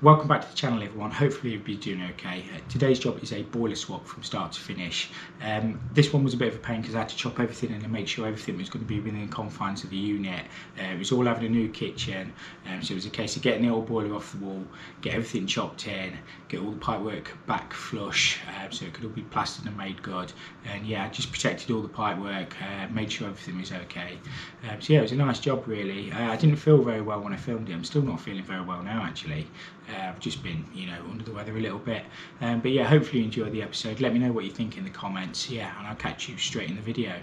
Welcome back to the channel everyone, hopefully you'll be doing okay. Today's job is a boiler swap from start to finish. This one was a bit of a pain because I had to chop everything in and make sure everything was going to be within the confines of the unit. It was all having a new kitchen, so it was a case of getting the old boiler off the wall, get everything chopped in, get all the pipework back flush so it could all be plastered and made good. And yeah, I just protected all the pipework, made sure everything was okay. So yeah, it was a nice job really. I didn't feel very well when I filmed it. I'm still not feeling very well now actually. I've just been, under the weather a little bit. But yeah, hopefully you enjoyed the episode. Let me know what you think in the comments. Yeah, and I'll catch you straight in the video.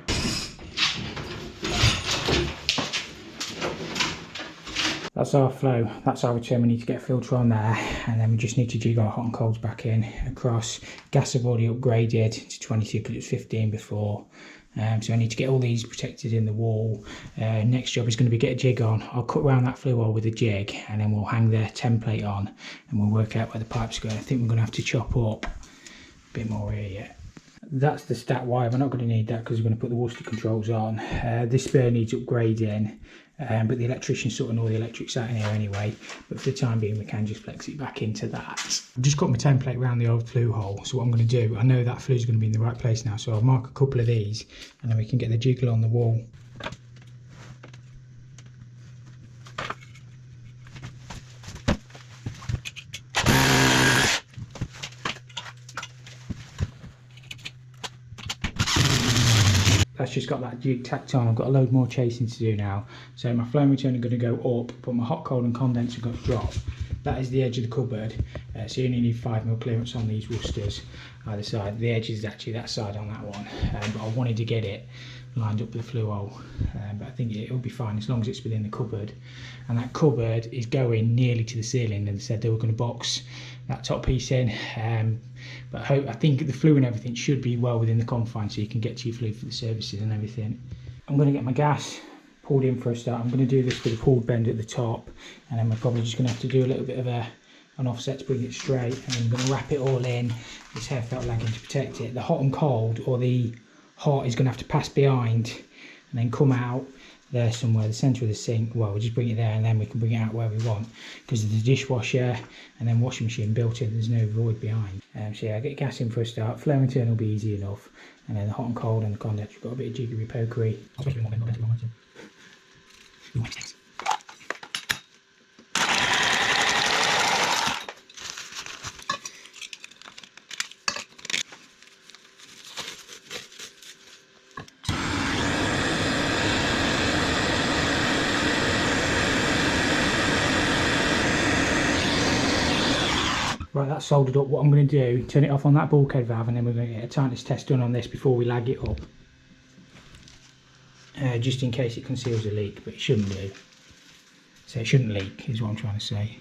That's our flow. That's our return. We need to get a filter on there, and then we just need to jig our hot and colds back in across. Gas I've already upgraded to 22 because it was 15 before. So I need to get all these protected in the wall. Next job is going to be get a jig on. I'll cut around that flue hole with a jig, and then we'll hang the template on and we'll work out where the pipes go. I think we're going to have to chop up a bit more here yet. That's the stat wire. We're not going to need that because we're going to put the Worcester controls on. This spur needs upgrading, but the electrician sorting all the electrics out in here anyway. But for the time being, we can just flex it back into that. I've just got my template around the old flue hole. So what I'm going to do, I know that flue is going to be in the right place now, so I'll mark a couple of these, and then we can get the jiggle on the wall. That's just got that jig tacked on. I've got a load more chasing to do now. So my flame return are going to go up, but my hot, cold and condenser are going to drop. That is the edge of the cupboard. So you only need 5mm clearance on these Worcesters either side. The edge is actually that side on that one. But I wanted to get it lined up with the flue hole. But I think it'll be fine as long as it's within the cupboard. And that cupboard is going nearly to the ceiling, and they said they were going to box that top piece in. But I think the flue and everything should be well within the confines, so you can get to your flue for the services and everything. I'm going to get my gas pulled in for a start. I'm going to do this with a pulled bend at the top, and then we're probably just going to have to do a little bit of an offset to bring it straight, and then I'm going to wrap it all in this hair felt lagging to protect it. The hot and cold, or the hot, is going to have to pass behind and then come out there somewhere, the centre of the sink. Well, we'll just bring it there, and then we can bring it out where we want, because there's the dishwasher and then washing machine built in, there's no void behind. So yeah, I'll get gas in for a start. Flame and turn will be easy enough, and then the hot and cold and the condenser, we've got a bit of jiggery pokery. Right, that's soldered up. What I'm going to do, turn it off on that bulkhead valve, and then we're going to get a tightness test done on this before we lag it up. Just in case it conceals a leak, but it shouldn't do. So it shouldn't leak, is what I'm trying to say.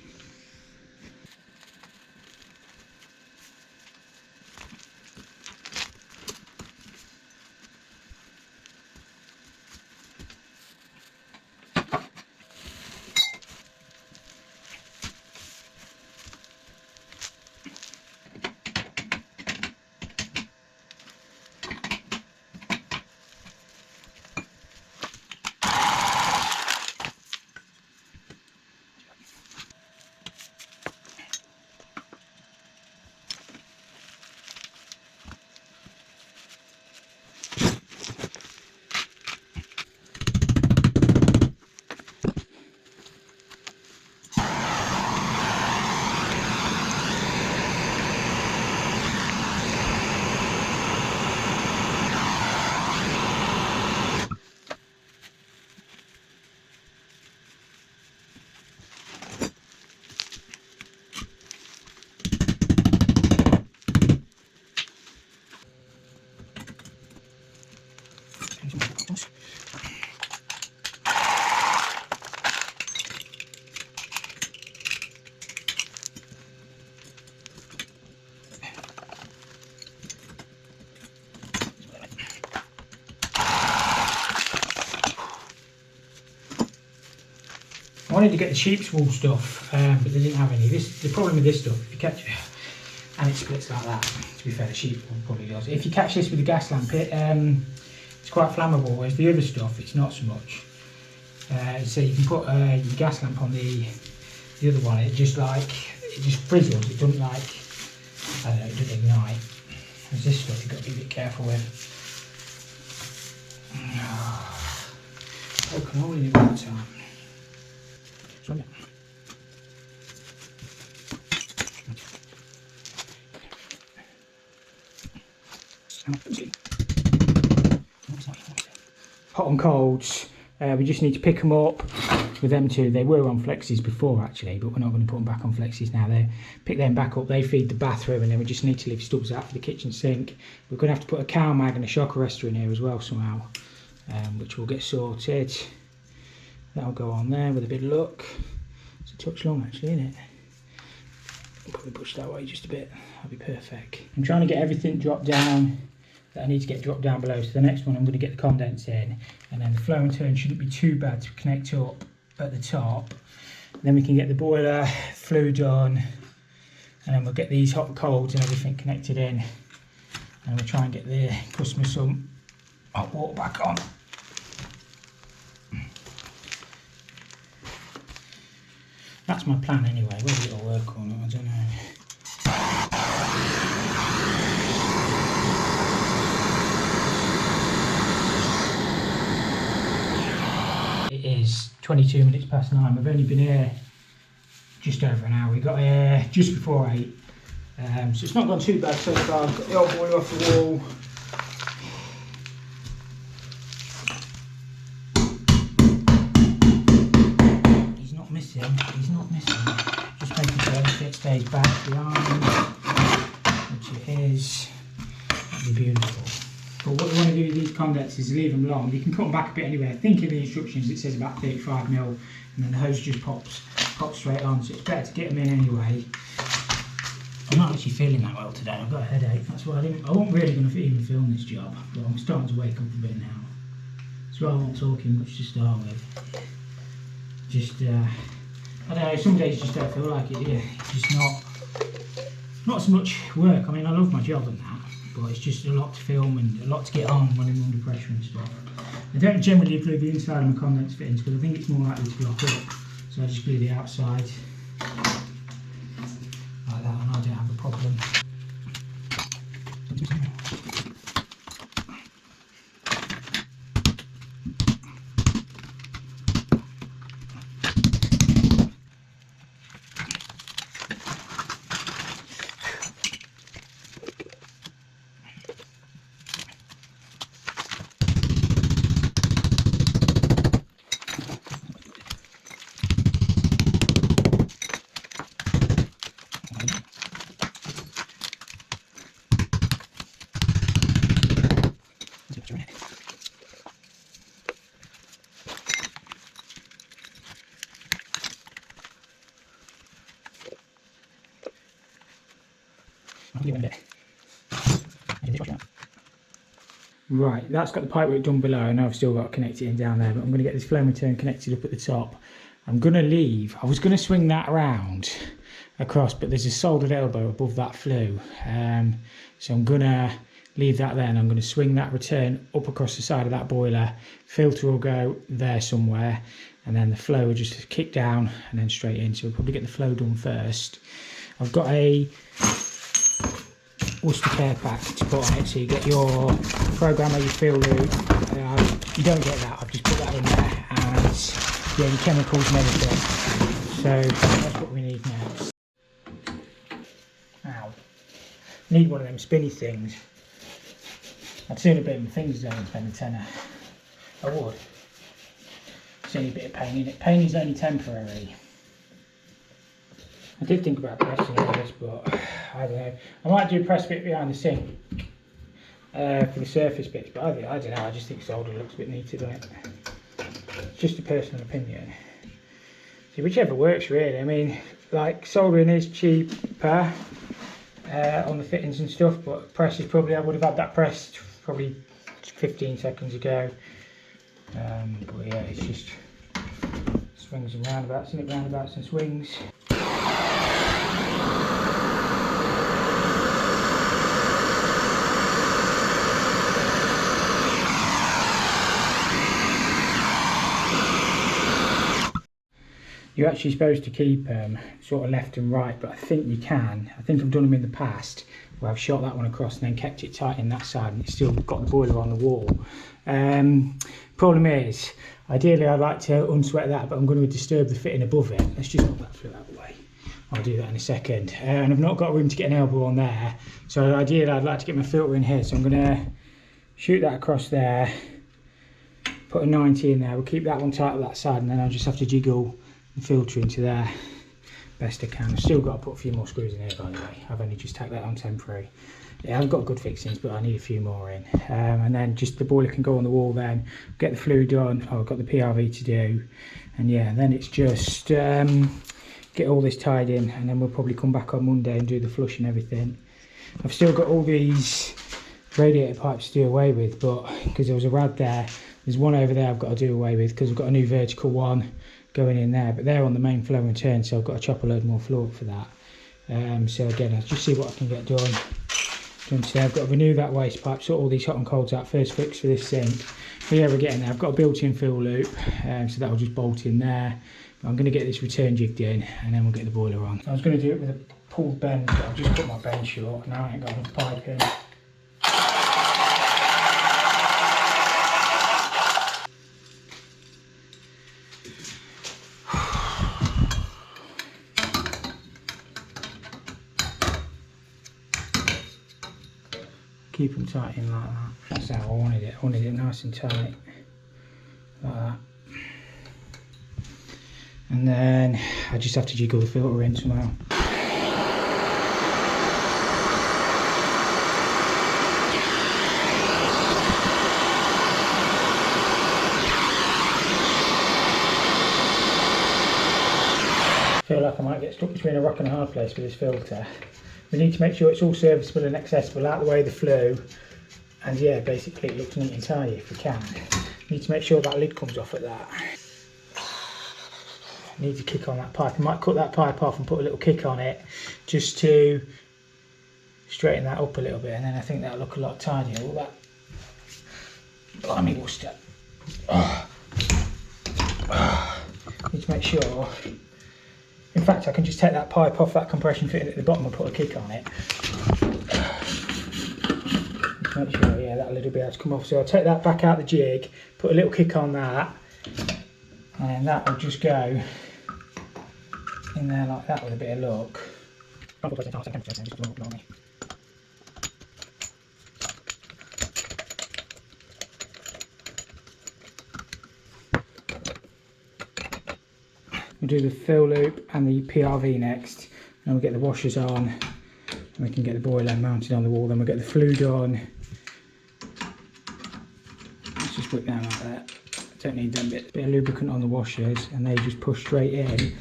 I wanted to get the sheep's wool stuff, but they didn't have any. The problem with this stuff, if you catch it, and it splits like that, to be fair, the sheep wool probably does. If you catch this with a gas lamp, it's quite flammable, whereas the other stuff, it's not so much. So you can put your gas lamp on the other one, it just like, it just frizzles. It doesn't like, I don't know, it doesn't ignite. There's this stuff you've got to be a bit careful with. Poke a hole in it all the time. Swing it. Hot and colds, we just need to pick them up with them two. They were on flexes before actually, but we're not going to put them back on flexes now. They pick them back up, they feed the bathroom, and then we just need to leave stubs out for the kitchen sink. We're going to have to put a cow mag and a shock arrestor in here as well somehow, which will get sorted. That'll go on there with a bit of luck. It's a touch long actually, isn't it? I'll probably push that way just a bit, that'll be perfect. I'm trying to get everything dropped down that I need to get dropped down below. So the next one I'm going to get the condense in, and then the flow and turn shouldn't be too bad to connect up at the top. And then we can get the boiler, flue done, and then we'll get these hot and colds and everything connected in, and we'll try and get the customer some hot water back on. That's my plan anyway, whether it'll work or not, I don't know. It is 22 minutes past 9. We've only been here just over an hour. We got here just before 8. So it's not gone too bad so far. I've got the old boiler off the wall. He's not missing. Just making sure everything stays back behind, which it is. That'd be beautiful. But what you want to do with these condensers is leave them long. You can cut them back a bit anyway. I think in the instructions it says about 35mm, and then the hose just pops straight on. So it's better to get them in anyway. I'm not actually feeling that well today. I've got a headache. That's why I wasn't really going to even film this job. But I'm starting to wake up a bit now. That's why I'm not talking much to start with. Just, I don't know, some days you just don't feel like it, do you? It's just not so much work. I mean, I love my job and that, but it's just a lot to film and a lot to get on when I'm under pressure and stuff. I don't generally glue the inside of my condense fittings because I think it's more likely to block up. So I just glue the outside like that, and I don't have a problem. Right, that's got the pipework done below. I know I've still got to connect it in down there, but I'm going to get this flame return connected up at the top. I'm going to leave, I was going to swing that around across, but there's a soldered elbow above that flue. So I'm going to leave that there, and I'm going to swing that return up across the side of that boiler. Filter will go there somewhere, and then the flow will just kick down and then straight in. So we'll probably get the flow done first. I've got a Worcester care pack to put on it, so you get your programmer, your fill loop. You don't get that, I've just put that in there, and yeah, your chemicals and everything. So that's what we need now. Ow. Need one of them spinny things. I'd sooner bit my fingers down and spend a tenner. I would. It's only a bit of pain in it. Pain is only temporary. I did think about pressing this, but I don't know. I might do a press bit behind the sink for the surface bits, but I don't know. I just think solder looks a bit neater, doesn't it? It's just a personal opinion. See, whichever works really. I mean, like soldering is cheaper on the fittings and stuff, but press is probably, I would have had that pressed probably 15 seconds ago. But yeah, it's just swings and roundabouts, isn't it? Roundabouts and swings. You're actually supposed to keep sort of left and right, but I think you can. I think I've done them in the past where I've shot that one across and then kept it tight in that side, and it's still got the boiler on the wall. Problem is, ideally I'd like to unsweat that, but I'm going to disturb the fitting above it. Let's just put that through that way. I'll do that in a second. And I've not got room to get an elbow on there, so ideally I'd like to get my filter in here, so I'm going to shoot that across there, put a 90 in there. We'll keep that one tight on that side, and then I'll just have to jiggle the filter into there best I can. I've still got to put a few more screws in here, by the way. I've only just tacked that on temporary. Yeah, I've got good fixings, but I need a few more in. And then just the boiler can go on the wall then, get the fluid done. Oh, I've got the PRV to do. And yeah, then it's just get all this tied in, and then we'll probably come back on Monday and do the flush and everything. I've still got all these radiator pipes to do away with, but because there was a rad there, there's one over there I've got to do away with because I've got a new vertical one going in there, but they're on the main flow and turn, so I've got to chop a load more floor for that. So again, I'll just see what I can get done today. I've got to renew that waste pipe, sort all these hot and colds out, first fix for this sink. But yeah, we're getting there. I've got a built-in fill loop, so that'll just bolt in there. But I'm going to get this return jigged in, and then we'll get the boiler on. I was going to do it with a pulled bend, but I've just cut my bend short. Now I ain't got enough pipe in. Keep them tight in like that. That's how I wanted it. I wanted it nice and tight, like that. And then I just have to jiggle the filter in somehow. I feel like I might get stuck between a rock and a hard place with this filter. We need to make sure it's all serviceable and accessible, out the way of the flue, and yeah, basically it looks neat and tidy if we can. Need to make sure that lid comes off at that. Need to kick on that pipe. I might cut that pipe off and put a little kick on it just to straighten that up a little bit, and then I think that'll look a lot tidier. All that blimey Worcester. Need to make sure. In fact, I can just take that pipe off that compression fitting at the bottom and put a kick on it. Make sure, yeah, that lid will be able to come off. So I'll take that back out the jig, put a little kick on that, and then that will just go in there like that with a bit of luck. We'll do the fill loop and the PRV next, and we'll get the washers on, and we can get the boiler mounted on the wall. Then we'll get the fluid on. Let's just whip down like that. Don't need them bit of lubricant on the washers, and they just push straight in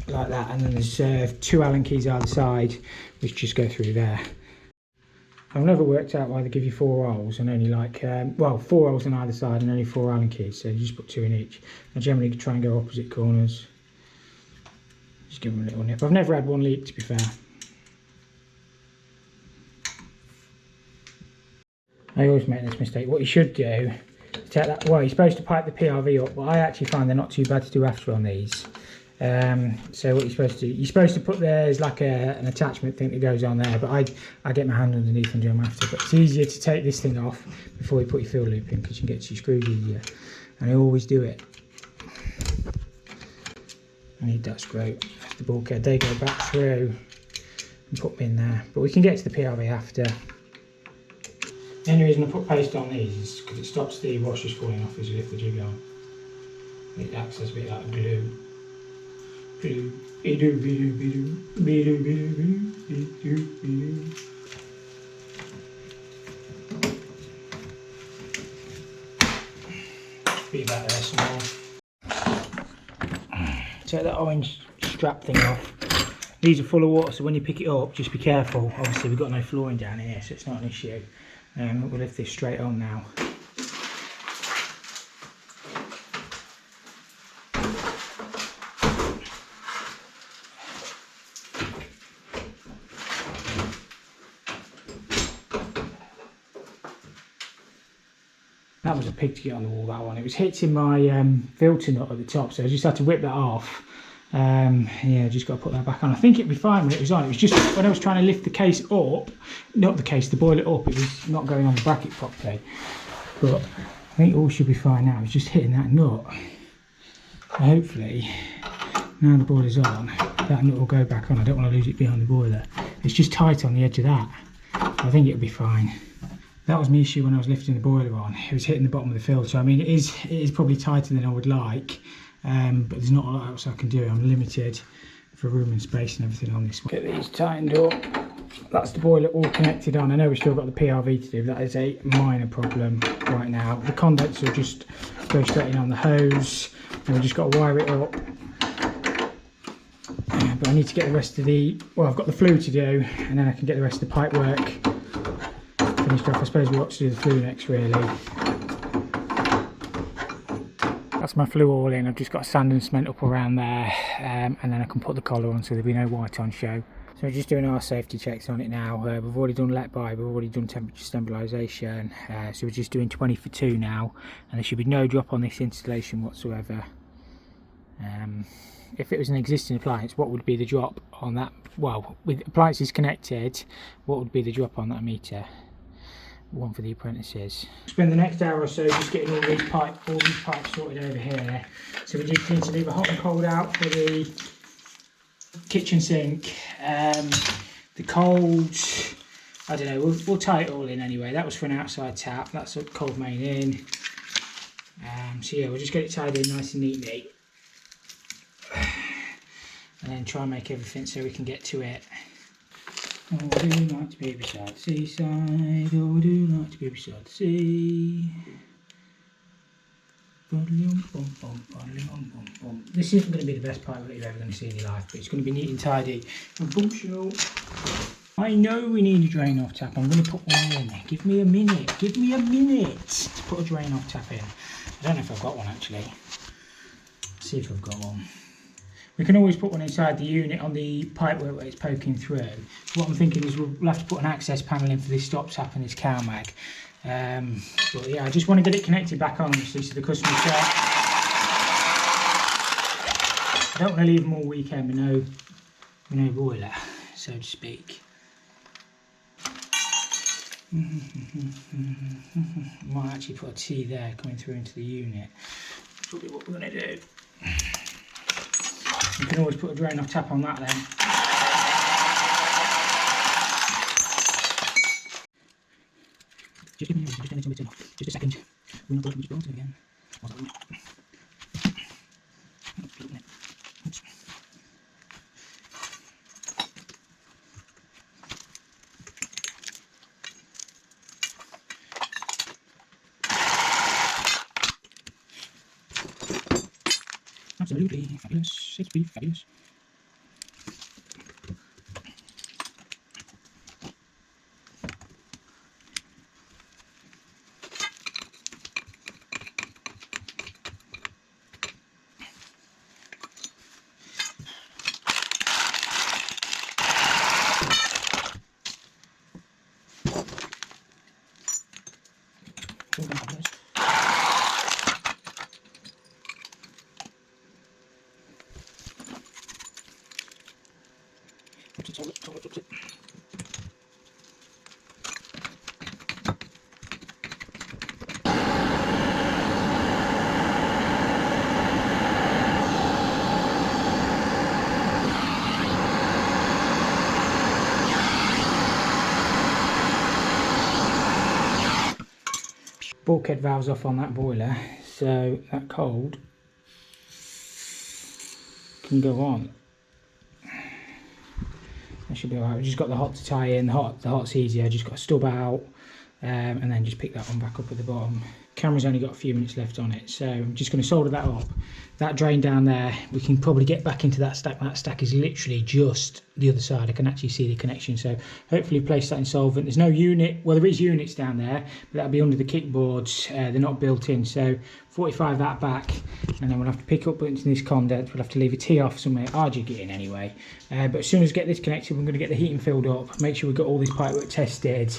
like that. And then there's 2 Allen keys either side, which just go through there. I've never worked out why they give you 4 rolls and only like, well, 4 rolls on either side and only 4 Allen keys, so you just put 2 in each. I generally try and go opposite corners. Just give them a little nip. I've never had one leak, to be fair. I always make this mistake. What you should do is take that, well, you're supposed to pipe the PRV up, but I actually find they're not too bad to do after on these. So what you're supposed to do, you're supposed to put, there's like an attachment thing that goes on there, but I get my hand underneath and do them after. But it's easier to take this thing off before you put your fill loop in, because you can get to your screws easier. And I always do it. I need that screw. That's the bulkhead. They go back through and put me in there. But we can get to the PRV after. The only reason I put paste on these is because it stops the washers falling off as you lift the jig on. It acts as a bit like glue. Be about there some more. Take that orange strap thing off. These are full of water, so when you pick it up, just be careful. Obviously we've got no flooring down here, so it's not an issue. We'll lift this straight on now. that was a pig to get on the wall, that one. It was hitting my filter nut at the top, so I just had to whip that off. Yeah, just got to put that back on. I think it'd be fine when it was on. It was just when I was trying to lift the case up, not the case, the boiler up, it was not going on the bracket properly. But I think all should be fine now. It's just hitting that nut. So hopefully, now the boiler's on, that nut will go back on. I don't want to lose it behind the boiler. It's just tight on the edge of that. I think it'll be fine. That was my issue when I was lifting the boiler on. It was hitting the bottom of the filter. I mean, it is probably tighter than I would like, but there's not a lot else I can do. I'm limited for room and space and everything on this one. Get these tightened up. That's the boiler all connected on. I know we've still got the PRV to do. That is a minor problem right now. The condenser will just go straight in on the hose, and we've just got to wire it up. But I need to get the rest of the, well, I've got the flue to do, and then I can get the rest of the pipe work finished off. I suppose we've got to do the flue next, really. That's my flue all in. I've just got sand and cement up around there, and then I can put the collar on so there'll be no white on show. So we're just doing our safety checks on it now. We've already done let by, we've already done temperature stabilisation, so we're just doing 20 for 2 now, and there should be no drop on this installation whatsoever. If it was an existing appliance, what would be the drop on that? Well, with appliances connected, what would be the drop on that meter? One for the apprentices. Spend the next hour or so just getting all these pipes sorted over here. So we just need to leave a hot and cold out for the kitchen sink. The cold, I don't know, we'll tie it all in anyway. That was for an outside tap, that's a cold main in. So yeah, we'll just get it tied in nice and neatly. And then try and make everything so we can get to it. Oh, I do like to be beside the seaside, oh, I do like to be beside the sea. This isn't going to be the best pipe that you're ever going to see in your life, but it's going to be neat and tidy and functional. I know we need a drain off tap. I'm going to put one in. Give me a minute to put a drain off tap in. I don't know if I've got one actually. Let's see if I've got one. We can always put one inside the unit on the pipework where it's poking through. What I'm thinking is we'll have to put an access panel in for this stop tap and this cow mag. But yeah, I just want to get it connected back on, obviously, so the customer check. I don't want to leave them all weekend with no boiler, so to speak. Might actually put a T there coming through into the unit. That's probably what we're going to do. You can always put a drain off tap on that then. Just give me just a second. We're not going to just again. Oops. Absolutely fabulous. It's pretty fabulous. Bulkhead valves off on that boiler, so that cold can go on. That should be alright. We've just got the hot to tie in. The hot's easier. Just got to stub out and then just pick that one back up at the bottom. Camera's only got a few minutes left on it, so I'm just going to solder that up. That drain down there, we can probably get back into that stack. That stack is literally just the other side. I can actually see the connection, so hopefully place that in solvent. There's no unit, well there is units down there, but that'll be under the kickboards. They're not built in, so 45 that back, and then we'll have to pick up buttons in this condense. We'll have to leave a tee off somewhere. I'll jig it in anyway. But as soon as we get this connected, we're going to get the heating filled up, make sure we've got all this pipework tested.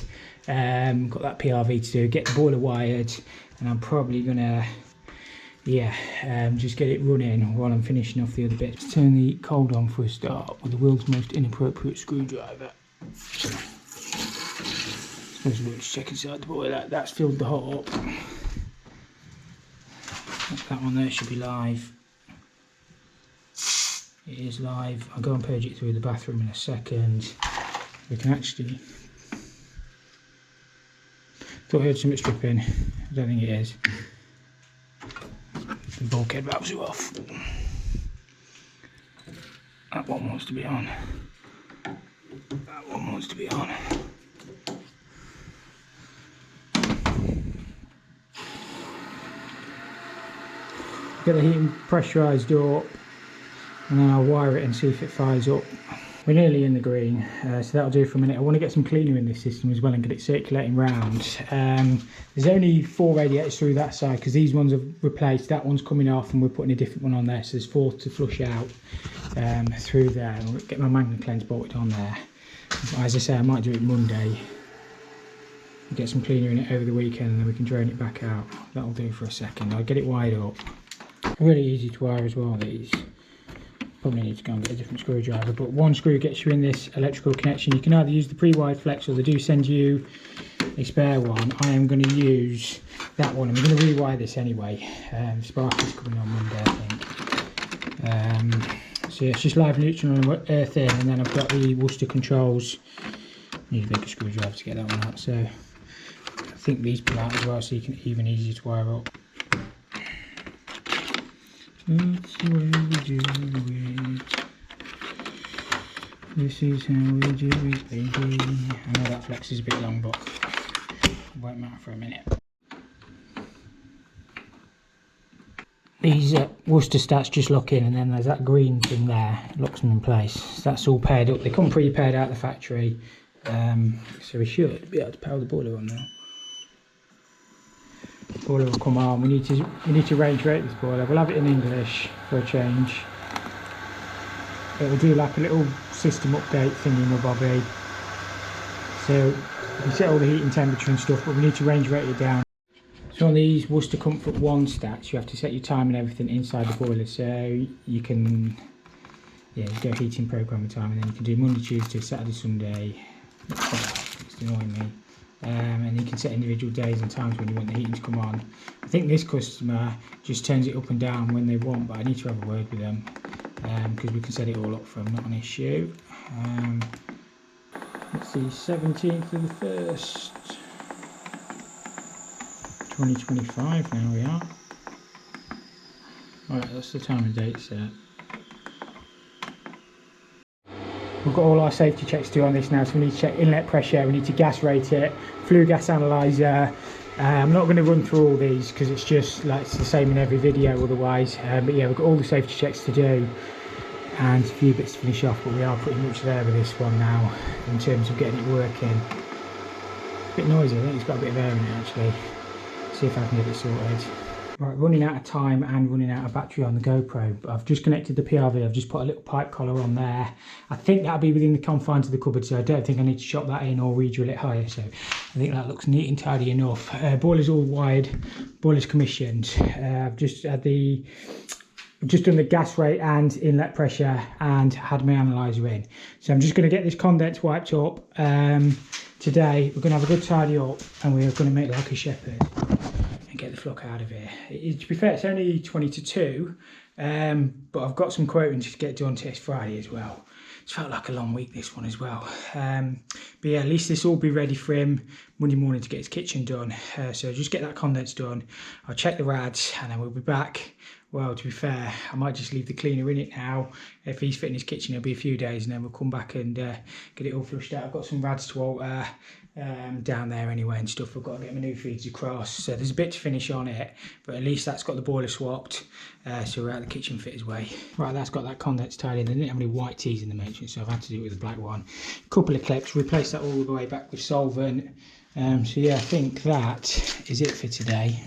Got that PRV to do, get the boiler wired, and I'm probably gonna just get it running while I'm finishing off the other bits. Turn the cold on for a start with the world's most inappropriate screwdriver. Suppose we'll just check inside the boiler. That's filled the hot up. That one there should be live. It is live. I'll go and purge it through the bathroom in a second. We can actually... Thought I heard something stripping. I don't think it is. The bulkhead valves are off. That one wants to be on. That one wants to be on. Get the heating pressurised up, and then I'll wire it and see if it fires up. We're nearly in the green, so that'll do for a minute. I want to get some cleaner in this system as well and get it circulating round. There's only 4 radiators through that side because these ones are replaced. That one's coming off and we're putting a different one on there, so there's 4 to flush out through there. I'll get my Magna Cleanse bolted on there. But as I say, I might do it Monday. Get some cleaner in it over the weekend and then we can drain it back out. That'll do for a second. I'll get it wired up. Really easy to wire as well, these. Probably need to go and get a different screwdriver, but one screw gets you in this electrical connection. You can either use the pre-wired flex or they do send you a spare one. I am going to use that one and we're going to rewire this anyway. Sparky's coming on Monday, I think. So yeah, it's just live neutral and earth in, and then I've got the Worcester controls. Need a bigger screwdriver to get that one out, so I think these pull out as well, so you can even easier to wire up. That's the way we do it. This is how we do it, baby. I know that flex is a bit long, but it won't matter for a minute. These Worcester stats just lock in, and then there's that green thing there, locks them in place. So that's all paired up. They come pre-paired out of the factory, so we should be able to power the boiler on now. Boiler will come on. We need to range rate this boiler. We'll have it in English for a change. It will do like a little system update thingy, my bobby. So we can set all the heating temperature and stuff, but we need to range rate it down. So on these Worcester Comfort 1 stats, you have to set your time and everything inside the boiler. So you can go heating program time, and then you can do Monday, Tuesday, Saturday, Sunday. It's annoying me. And you can set individual days and times when you want the heating to come on. I think this customer just turns it up and down when they want, but I need to have a word with them because we can set it all up for them, not an issue. Let's see, 17th of the 1st, 2025 now we are. Alright, that's the time and date set. We've got all our safety checks to do on this now, so we need to check inlet pressure, we need to gas rate it, flue gas analyzer. I'm not going to run through all these because it's just like it's the same in every video otherwise, but yeah, we've got all the safety checks to do and a few bits to finish off, but we are pretty much there with this one now in terms of getting it working. A bit noisy, I think it's got a bit of air in it actually. See if I can get it sorted. Right, running out of time and running out of battery on the GoPro, but I've just connected the PRV. I've just put a little pipe collar on there. I think that'll be within the confines of the cupboard, so I don't think I need to shop that in or re-drill it higher, so I think that looks neat and tidy enough. Boiler's all wired, boiler's commissioned. I've just done the gas rate and inlet pressure and had my analyzer in. So I'm just going to get this condense wiped up. Today we're going to have a good tidy up and we're going to make like a shepherd. Get the flock out of here. To be fair, it's only 20 to 2, but I've got some quoting to get done till Friday as well. It's felt like a long week, this one as well. But yeah, at least this will be ready for him Monday morning to get his kitchen done. So just get that condense done. I'll check the rads and then we'll be back. Well, to be fair, I might just leave the cleaner in it now. If he's fitting his kitchen, it'll be a few days and then we'll come back and get it all flushed out. I've got some rads to alter down there anyway and stuff. I've got to get my new feeds across. So there's a bit to finish on it, but at least that's got the boiler swapped. So we're out the kitchen fitters way. Right, that's got that condense tied in. They didn't have any white tees in the matrix, so I've had to do it with a black one. Couple of clips, replace that all the way back with solvent. So yeah, I think that is it for today.